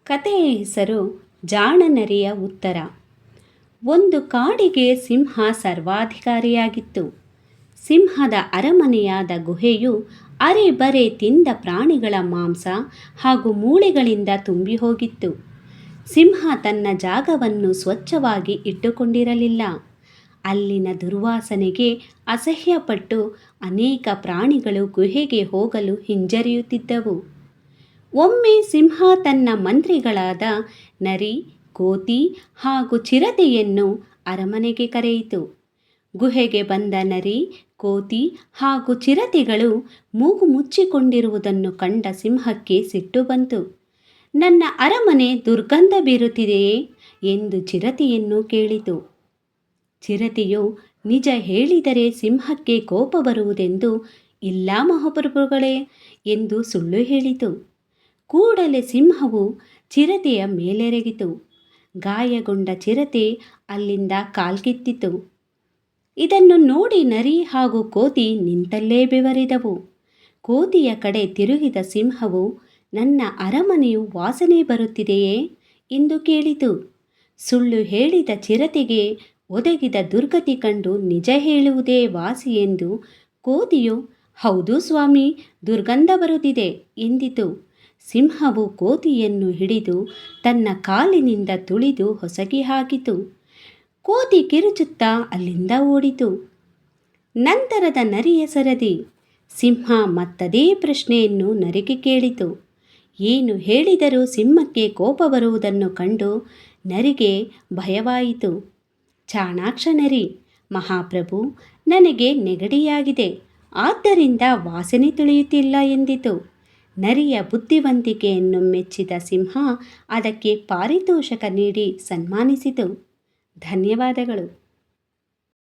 ಕಥೆಯ ಹೆಸರು ಜಾಣನರಿಯ ಉತ್ತರ. ಒಂದು ಕಾಡಿಗೆ ಸಿಂಹ ಸರ್ವಾಧಿಕಾರಿಯಾಗಿತ್ತು. ಸಿಂಹದ ಅರಮನೆಯಾದ ಗುಹೆಯು ಅರೆಬರೆ ತಿಂದ ಪ್ರಾಣಿಗಳ ಮಾಂಸ ಹಾಗೂ ಮೂಳೆಗಳಿಂದ ತುಂಬಿ ಹೋಗಿತ್ತು. ಸಿಂಹ ತನ್ನ ಜಾಗವನ್ನು ಸ್ವಚ್ಛವಾಗಿ ಇಟ್ಟುಕೊಂಡಿರಲಿಲ್ಲ. ಅಲ್ಲಿನ ದುರ್ವಾಸನೆಗೆ ಅಸಹ್ಯಪಟ್ಟು ಅನೇಕ ಪ್ರಾಣಿಗಳು ಗುಹೆಗೆ ಹೋಗಲು ಹಿಂಜರಿಯುತ್ತಿದ್ದವು. ಒಮ್ಮೆ ಸಿಂಹ ತನ್ನ ಮಂತ್ರಿಗಳಾದ ನರಿ, ಕೋತಿ ಹಾಗೂ ಚಿರತೆಯನ್ನು ಅರಮನೆಗೆ ಕರೆಯಿತು. ಗುಹೆಗೆ ಬಂದ ನರಿ, ಕೋತಿ ಹಾಗೂ ಚಿರತೆಗಳು ಮೂಗು ಮುಚ್ಚಿಕೊಂಡಿರುವುದನ್ನು ಕಂಡ ಸಿಂಹಕ್ಕೆ ಸಿಟ್ಟು ಬಂತು. ನನ್ನ ಅರಮನೆ ದುರ್ಗಂಧ ಬೀರುತ್ತಿದೆಯೇ ಎಂದು ಚಿರತೆಯನ್ನು ಕೇಳಿತು. ಚಿರತೆಯು ನಿಜ ಹೇಳಿದರೆ ಸಿಂಹಕ್ಕೆ ಕೋಪ ಬರುವುದೆಂದು, ಇಲ್ಲ ಮಹಾಪ್ರಭುಗಳೇ ಎಂದು ಸುಳ್ಳು ಹೇಳಿತು. ಕೂಡಲೇ ಸಿಂಹವು ಚಿರತೆಯ ಮೇಲೆರಗಿತು. ಗಾಯಗೊಂಡ ಚಿರತೆ ಅಲ್ಲಿಂದ ಕಾಲ್ಕಿತ್ತಿತು. ಇದನ್ನು ನೋಡಿ ನರಿ ಹಾಗೂ ಕೋತಿ ನಿಂತಲ್ಲೇ ಬೆವರಿದವು. ಕೋತಿಯ ಕಡೆ ತಿರುಗಿದ ಸಿಂಹವು, ನನ್ನ ಅರಮನೆಯು ವಾಸನೆ ಬರುತ್ತಿದೆಯೇ ಎಂದು ಕೇಳಿತು. ಸುಳ್ಳು ಹೇಳಿದ ಚಿರತೆಗೆ ಒದಗಿದ ದುರ್ಗತಿ ಕಂಡು ನಿಜ ಹೇಳುವುದೇ ವಾಸಿ ಎಂದು ಕೋತಿಯು, ಹೌದು ಸ್ವಾಮಿ, ದುರ್ಗಂಧ ಬರುತ್ತಿದೆ ಎಂದಿತು. ಸಿಂಹವು ಕೋತಿಯನ್ನು ಹಿಡಿದು ತನ್ನ ಕಾಲಿನಿಂದ ತುಳಿದು ಹೊಸಕಿ ಹಾಕಿತು. ಕೋತಿ ಕಿರುಚುತ್ತಾ ಅಲ್ಲಿಂದ ಓಡಿತು. ನಂತರದ ನರಿಯ ಸರದಿ. ಸಿಂಹ ಮತ್ತದೇ ಪ್ರಶ್ನೆಯನ್ನು ನರಿಗೆ ಕೇಳಿತು. ಏನು ಹೇಳಿದರೂ ಸಿಂಹಕ್ಕೆ ಕೋಪ ಬರುವುದನ್ನು ಕಂಡು ನರಿಗೆ ಭಯವಾಯಿತು. ಚಾಣಾಕ್ಷ ನರಿ, ಮಹಾಪ್ರಭು, ನನಗೆ ನೆಗಡಿಯಾಗಿದೆ, ಆದ್ದರಿಂದ ವಾಸನೆ ತಿಳಿಯುತ್ತಿಲ್ಲ ಎಂದಿತು. ನರಿಯ ಬುದ್ಧಿವಂತಿಕೆಯನ್ನು ಮೆಚ್ಚಿದ ಸಿಂಹ ಅದಕ್ಕೆ ಪಾರಿತೋಷಕ ನೀಡಿ ಸನ್ಮಾನಿಸಿತು. ಧನ್ಯವಾದಗಳು.